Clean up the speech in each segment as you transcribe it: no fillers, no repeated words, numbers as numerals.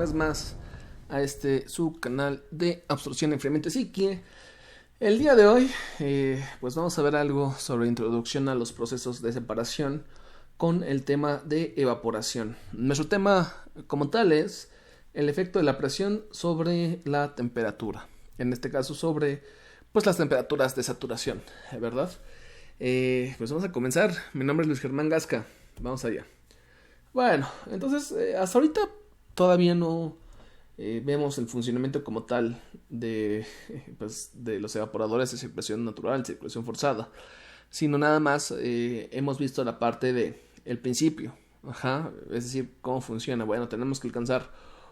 vez más a este subcanal de absorción y enfriamiento psique. El día de hoy pues vamos a ver algo sobre introducción a los procesos de separación con el tema de evaporación. Nuestro tema como tal es el efecto de la presión sobre la temperatura, en este caso sobre pues las temperaturas de saturación, ¿verdad? Pues vamos a comenzar. Mi nombre es Luis Germán Gasca, vamos allá. Bueno, entonces hasta ahorita todavía no vemos el funcionamiento como tal pues, de los evaporadores de circulación natural, circulación forzada, sino nada más hemos visto la parte de el principio, es decir, cómo funciona. Bueno, tenemos que alcanzar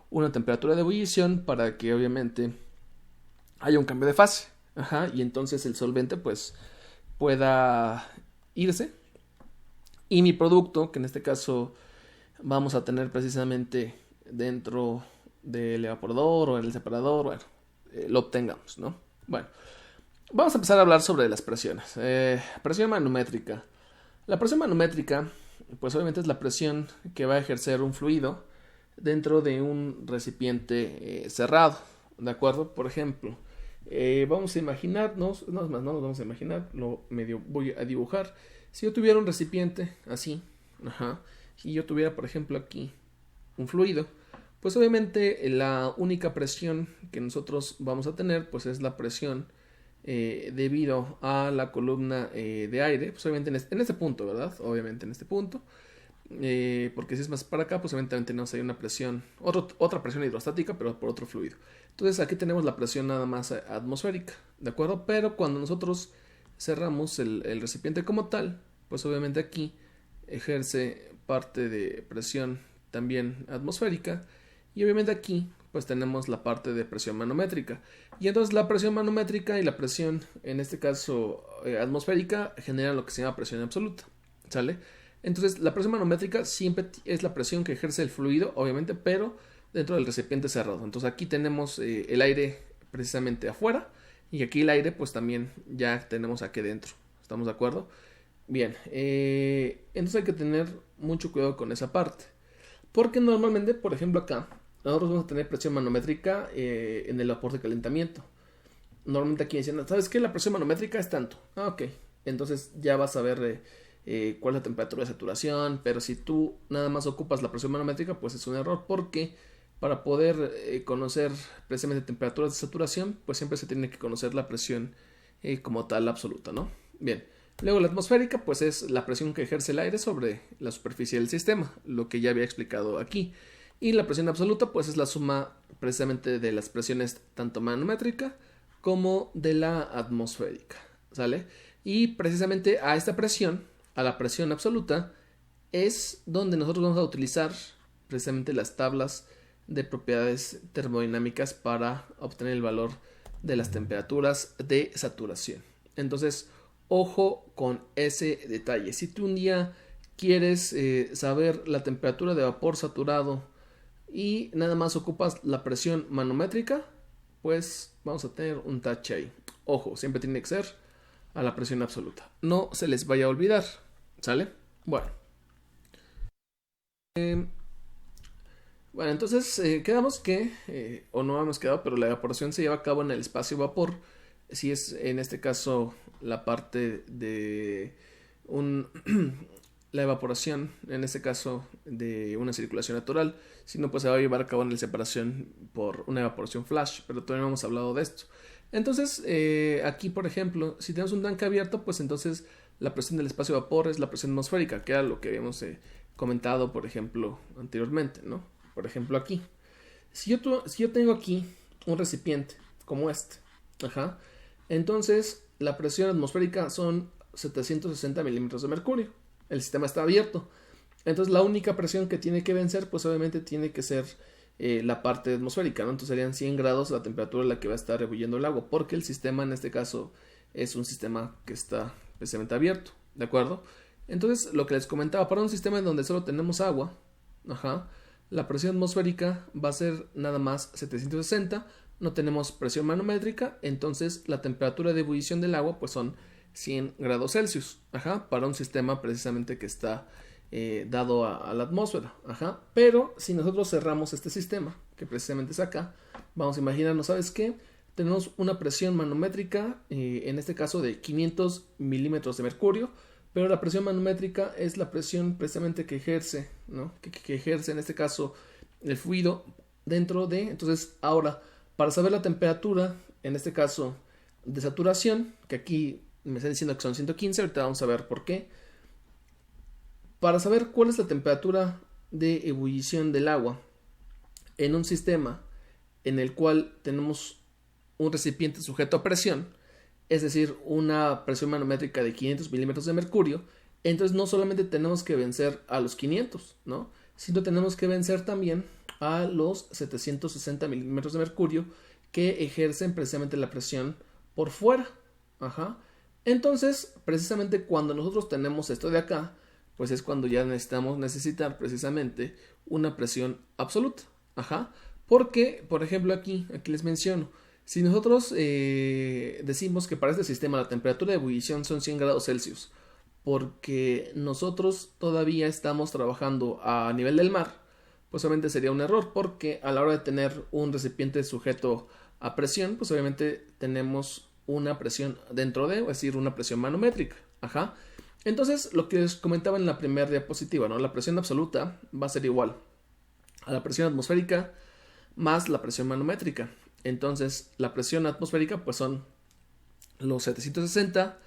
una temperatura de ebullición para que obviamente haya un cambio de fase, y entonces el solvente pues pueda irse y mi producto, que en este caso vamos a tener precisamente dentro del evaporador o en el separador, bueno, lo obtengamos, ¿no? Bueno, vamos a empezar a hablar sobre las presiones. Presión manométrica. La presión manométrica, pues obviamente es la presión que va a ejercer un fluido dentro de un recipiente cerrado, ¿de acuerdo? Por ejemplo, vamos a imaginarnos, no nos vamos a imaginar, lo medio voy a dibujar. Si yo tuviera un recipiente así, si yo tuviera, por ejemplo, aquí un fluido, pues obviamente la única presión que nosotros vamos a tener, pues es la presión debido a la columna de aire, pues obviamente en este punto, ¿verdad? Obviamente en este punto, porque si es más para acá, pues obviamente tenemos ahí una presión, otra presión hidrostática, pero por otro fluido. Entonces aquí tenemos la presión nada más atmosférica, ¿de acuerdo? Pero cuando nosotros cerramos el recipiente como tal, pues obviamente aquí ejerce parte de presión también atmosférica y obviamente aquí pues tenemos la parte de presión manométrica, y entonces la presión manométrica y la presión en este caso atmosférica generan lo que se llama presión absoluta, ¿sale? Entonces la presión manométrica siempre es la presión que ejerce el fluido, obviamente, pero dentro del recipiente cerrado. Entonces aquí tenemos el aire precisamente afuera, y aquí el aire pues también ya tenemos aquí dentro. ¿Estamos de acuerdo? Bien, entonces hay que tener mucho cuidado con esa parte, porque normalmente, por ejemplo acá, nosotros vamos a tener presión manométrica en el vapor de calentamiento. Normalmente aquí dicen, ¿sabes qué? La presión manométrica es tanto. Ok, entonces ya vas a ver cuál es la temperatura de saturación, pero si tú nada más ocupas la presión manométrica, pues es un error, porque para poder conocer precisamente temperaturas de saturación, pues siempre se tiene que conocer la presión como tal absoluta, ¿no? Bien. Luego la atmosférica pues es la presión que ejerce el aire sobre la superficie del sistema, lo que ya había explicado aquí. Y la presión absoluta pues es la suma precisamente de las presiones tanto manométrica como de la atmosférica, ¿sale? Y precisamente a esta presión, a la presión absoluta, es donde nosotros vamos a utilizar precisamente las tablas de propiedades termodinámicas para obtener el valor de las temperaturas de saturación. Entonces, ojo con ese detalle. Si tú un día quieres saber la temperatura de vapor saturado y nada más ocupas la presión manométrica, pues vamos a tener un tache ahí. Ojo, siempre tiene que ser a la presión absoluta. No se les vaya a olvidar, ¿sale? Bueno. Bueno, entonces quedamos que, o no hemos quedado, pero la evaporación se lleva a cabo en el espacio vapor. Si es en este caso la parte de la evaporación, en este caso de una circulación natural, si no pues se va a llevar a cabo en la separación por una evaporación flash, pero todavía no hemos hablado de esto. Entonces aquí por ejemplo, si tenemos un tanque abierto, pues entonces la presión del espacio vapor es la presión atmosférica, que era lo que habíamos comentado por ejemplo anteriormente, ¿no? Por ejemplo aquí, si yo tengo aquí un recipiente como este, entonces la presión atmosférica son 760 milímetros de mercurio. El sistema está abierto. Entonces la única presión que tiene que vencer, pues obviamente tiene que ser la parte atmosférica, ¿no? Entonces serían 100 grados la temperatura en la que va a estar ebulliendo el agua, porque el sistema en este caso es un sistema que está precisamente abierto, ¿de acuerdo? Entonces lo que les comentaba, para un sistema en donde solo tenemos agua, la presión atmosférica va a ser nada más 760, no tenemos presión manométrica, entonces la temperatura de ebullición del agua pues son 100 grados Celsius, para un sistema precisamente que está dado a la atmósfera, pero si nosotros cerramos este sistema, que precisamente es acá, vamos a imaginarnos, ¿sabes qué? Tenemos una presión manométrica, en este caso de 500 milímetros de mercurio, pero la presión manométrica es la presión precisamente que ejerce, ¿no? Que ejerce en este caso el fluido dentro de... Entonces, ahora, para saber la temperatura, en este caso de saturación, que aquí me está diciendo que son 115, ahorita vamos a ver por qué. Para saber cuál es la temperatura de ebullición del agua en un sistema en el cual tenemos un recipiente sujeto a presión, es decir, una presión manométrica de 500 milímetros de mercurio, entonces no solamente tenemos que vencer a los 500, ¿no? Sino tenemos que vencer también a los 760 milímetros de mercurio que ejercen precisamente la presión por fuera. Ajá. Entonces, precisamente cuando nosotros tenemos esto de acá, pues es cuando ya necesitar precisamente una presión absoluta. Ajá. Porque, por ejemplo, aquí les menciono, si nosotros decimos que para este sistema la temperatura de ebullición son 100 grados Celsius, porque nosotros todavía estamos trabajando a nivel del mar, pues obviamente sería un error, porque a la hora de tener un recipiente sujeto a presión, pues obviamente tenemos una presión dentro de, es decir, una presión manométrica. Ajá. Entonces, lo que les comentaba en la primera diapositiva, ¿no? La presión absoluta va a ser igual a la presión atmosférica más la presión manométrica. Entonces, la presión atmosférica pues son los 760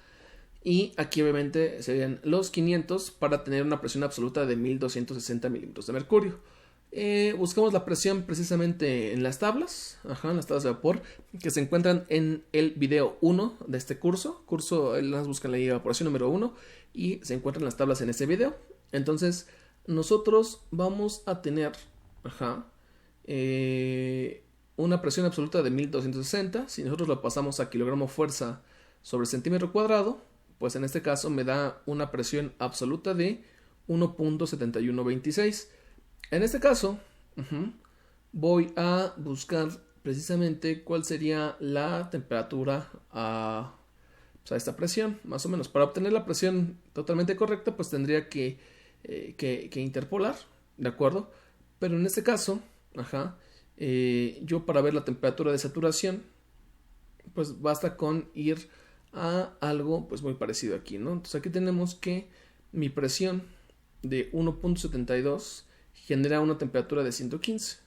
y aquí obviamente serían los 500 para tener una presión absoluta de 1260 milímetros de mercurio. Buscamos la presión precisamente en las tablas, en las tablas de vapor que se encuentran en el video 1 de este curso, las buscan la evaporación número 1 y se encuentran las tablas en ese video. Entonces nosotros vamos a tener una presión absoluta de 1260. Si nosotros lo pasamos a kilogramo fuerza sobre centímetro cuadrado, pues en este caso me da una presión absoluta de 1.7126. En este caso, voy a buscar precisamente cuál sería la temperatura a esta presión, más o menos. Para obtener la presión totalmente correcta, pues tendría que interpolar, ¿de acuerdo? Pero en este caso, yo para ver la temperatura de saturación, pues basta con ir a algo pues muy parecido aquí, ¿no? Entonces aquí tenemos que mi presión de 1.72 genera una temperatura de 115.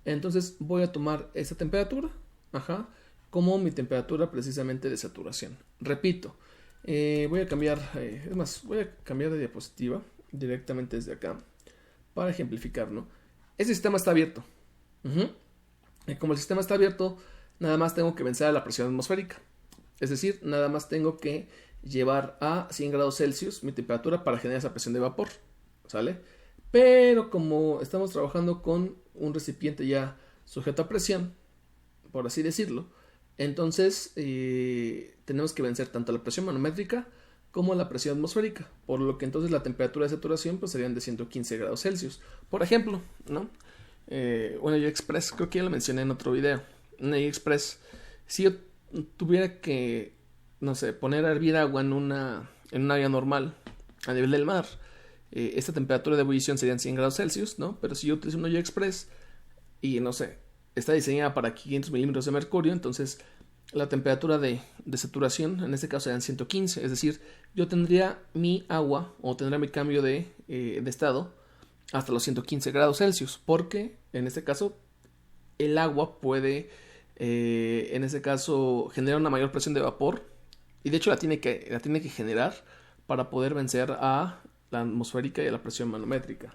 Entonces voy a tomar esa temperatura como mi temperatura precisamente de saturación. Repito, voy a cambiar, voy a cambiar de diapositiva directamente desde acá para ejemplificar, ¿no? Este sistema está abierto. Como el sistema está abierto, nada más tengo que vencer a la presión atmosférica. Es decir, nada más tengo que llevar a 100 grados Celsius mi temperatura para generar esa presión de vapor. ¿Sale? Pero como estamos trabajando con un recipiente ya sujeto a presión, por así decirlo, entonces tenemos que vencer tanto la presión manométrica como la presión atmosférica, por lo que entonces la temperatura de saturación pues serían de 115 grados Celsius. Por ejemplo, ¿no? Una Express, creo que ya lo mencioné en otro video. Una Express, si yo tuviera que, no sé, poner a hervir agua en un área normal a nivel del mar, esta temperatura de ebullición serían 100 grados Celsius, ¿no? Pero si yo utilizo una Express y, no sé, está diseñada para 500 milímetros de mercurio, entonces la temperatura de saturación en este caso serían 115, es decir, yo tendría mi agua o tendría mi cambio de estado hasta los 115 grados Celsius, porque en este caso el agua puede en este caso generar una mayor presión de vapor y de hecho la tiene que generar para poder vencer a la atmosférica y a la presión manométrica.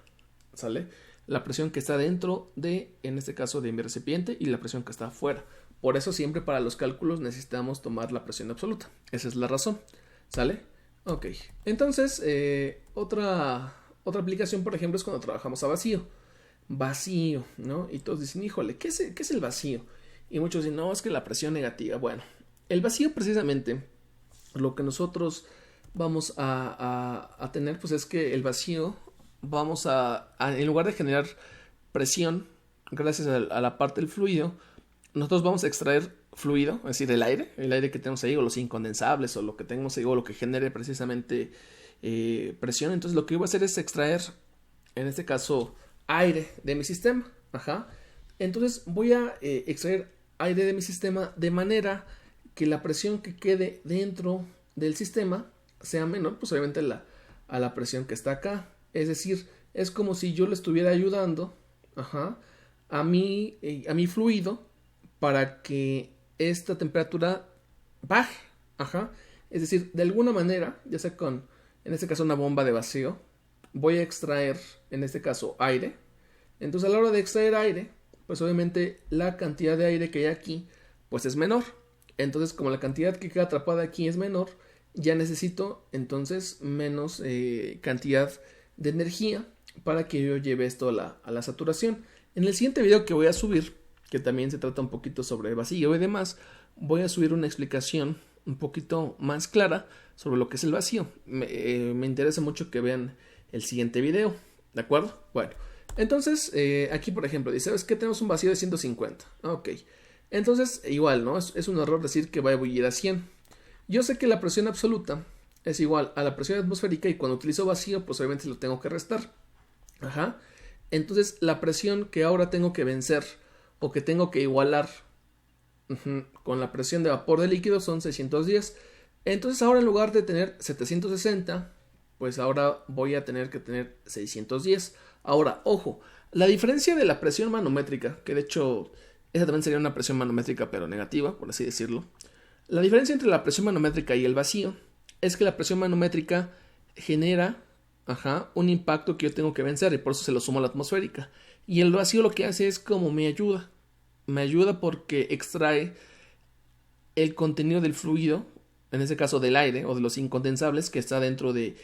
¿Sale? La presión que está dentro de, en este caso, de mi recipiente y la presión que está afuera. Por eso siempre para los cálculos necesitamos tomar la presión absoluta. Esa es la razón. ¿Sale? Ok. Entonces, otra aplicación, por ejemplo, es cuando trabajamos a vacío. Vacío, ¿no? Y todos dicen, híjole, ¿qué es el vacío? Y muchos dicen, no, es que la presión negativa. Bueno, el vacío precisamente, lo que nosotros vamos a tener, pues es que el vacío vamos en lugar de generar presión gracias a la parte del fluido, nosotros vamos a extraer fluido, es decir, el aire que tenemos ahí, o los incondensables, o lo que tenemos ahí, o lo que genere precisamente presión. Entonces lo que voy a hacer es extraer, en este caso, aire de mi sistema. Entonces voy a extraer aire de mi sistema de manera que la presión que quede dentro del sistema sea menor, pues obviamente a la presión que está acá. Es decir, es como si yo le estuviera ayudando a mi fluido para que esta temperatura baje. Es decir, de alguna manera, ya sea en este caso una bomba de vacío, voy a extraer, en este caso, aire. Entonces a la hora de extraer aire, pues obviamente la cantidad de aire que hay aquí, pues es menor. Entonces como la cantidad que queda atrapada aquí es menor, ya necesito entonces menos cantidad de energía para que yo lleve esto a la saturación. En el siguiente video que voy a subir, que también se trata un poquito sobre vacío y demás, voy a subir una explicación un poquito más clara sobre lo que es el vacío. Me interesa mucho que vean el siguiente video, ¿de acuerdo? Bueno, entonces aquí por ejemplo dice, ¿sabes qué? Tenemos un vacío de 150. Ok, entonces igual, ¿no? Es un error decir que va a ebullir a 100. Yo sé que la presión absoluta es igual a la presión atmosférica y cuando utilizo vacío, pues obviamente lo tengo que restar. Entonces la presión que ahora tengo que vencer o que tengo que igualar con la presión de vapor de líquido son 610. Entonces ahora en lugar de tener 760, pues ahora voy a tener que tener 610. Ahora, ojo, la diferencia de la presión manométrica, que de hecho esa también sería una presión manométrica pero negativa, por así decirlo. La diferencia entre la presión manométrica y el vacío es que la presión manométrica genera un impacto que yo tengo que vencer y por eso se lo sumo a la atmosférica. Y el vacío lo que hace es como me ayuda. Me ayuda porque extrae el contenido del fluido, en este caso del aire o de los incondensables que está dentro de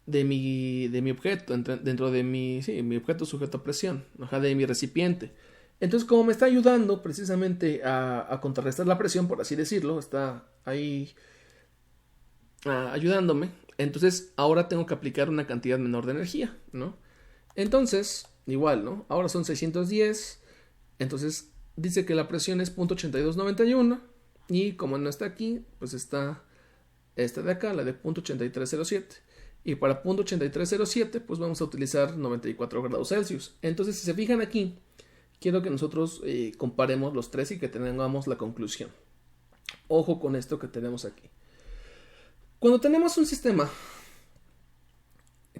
mi objeto, dentro de mi objeto sujeto a presión, de mi recipiente. Entonces, como me está ayudando precisamente a contrarrestar la presión, por así decirlo, está ahí ayudándome, entonces ahora tengo que aplicar una cantidad menor de energía, ¿no? Entonces, igual, ¿no? Ahora son 610, entonces dice que la presión es 0.8291 y como no está aquí, pues está esta de acá, la de 0.8307. Y para 0.8307, pues vamos a utilizar 94 grados Celsius. Entonces, si se fijan aquí, quiero que nosotros comparemos los tres y que tengamos la conclusión. Ojo con esto que tenemos aquí. Cuando tenemos un sistema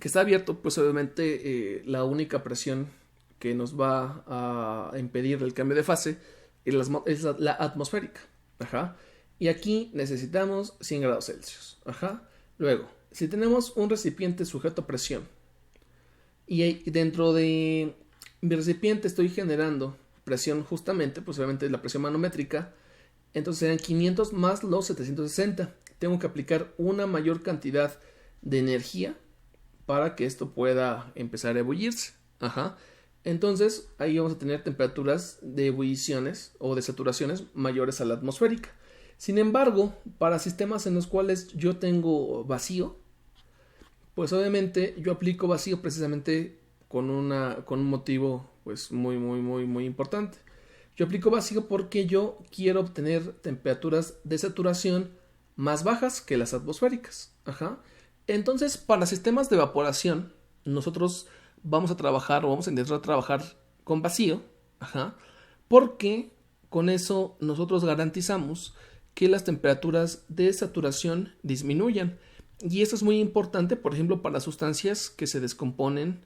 que está abierto, pues obviamente la única presión que nos va a impedir el cambio de fase es la atmosférica. Y aquí necesitamos 100 grados Celsius. Luego, si tenemos un recipiente sujeto a presión y dentro de mi recipiente estoy generando presión justamente, pues obviamente la presión manométrica, entonces serán 500 más los 760. Tengo que aplicar una mayor cantidad de energía para que esto pueda empezar a ebullirse. Entonces ahí vamos a tener temperaturas de ebulliciones o de saturaciones mayores a la atmosférica. Sin embargo, para sistemas en los cuales yo tengo vacío, pues obviamente yo aplico vacío precisamente con un motivo pues muy importante. Yo aplico vacío porque yo quiero obtener temperaturas de saturación más bajas que las atmosféricas. Entonces, para sistemas de evaporación, nosotros vamos a intentar trabajar con vacío, porque con eso nosotros garantizamos que las temperaturas de saturación disminuyan. Y esto es muy importante, por ejemplo, para sustancias que se descomponen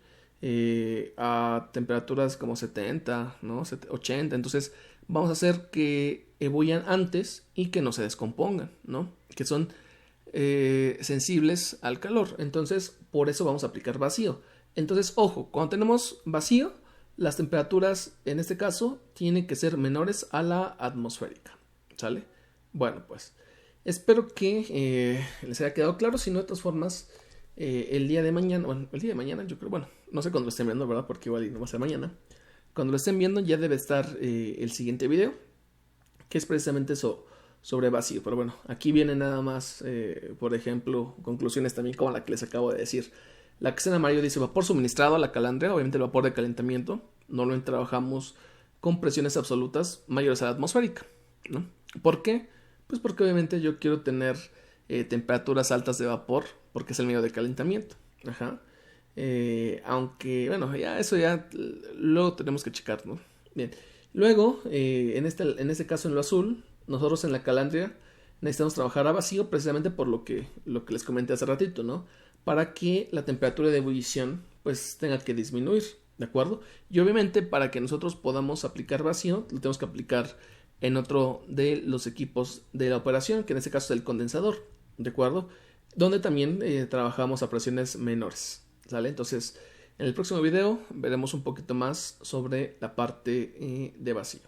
a temperaturas como 70, ¿no? 80. Entonces vamos a hacer que ebullan antes y que no se descompongan, ¿no? Que son sensibles al calor. Entonces por eso vamos a aplicar vacío. Entonces, ojo, cuando tenemos vacío, las temperaturas en este caso tienen que ser menores a la atmosférica. ¿Sale? Bueno, pues espero que les haya quedado claro. Si no, de todas formas, el día de mañana, yo creo, bueno, no sé cuándo lo estén viendo, ¿verdad? Porque igual no va a ser mañana. Cuando lo estén viendo ya debe estar el siguiente video, que es precisamente sobre vacío. Pero bueno, aquí viene nada más, por ejemplo, conclusiones también como la que les acabo de decir. La que está en amarillo dice vapor suministrado a la calandria, obviamente el vapor de calentamiento. Normalmente trabajamos con presiones absolutas mayores a la atmosférica, ¿no? ¿Por qué? Pues porque obviamente yo quiero tener temperaturas altas de vapor, porque es el medio de calentamiento. Aunque, bueno, ya eso ya luego tenemos que checar, ¿no? Bien. Luego, en este caso en lo azul, nosotros en la calandria necesitamos trabajar a vacío precisamente por lo que les comenté hace ratito, ¿no? Para que la temperatura de ebullición pues tenga que disminuir, ¿de acuerdo? Y obviamente para que nosotros podamos aplicar vacío, lo tenemos que aplicar en otro de los equipos de la operación, que en este caso es el condensador, ¿de acuerdo? Donde también trabajamos a presiones menores, ¿sale? Entonces, en el próximo video veremos un poquito más sobre la parte de vacío.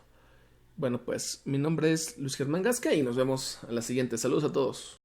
Bueno, pues mi nombre es Luis Germán Gasca y nos vemos a la siguiente. Saludos a todos.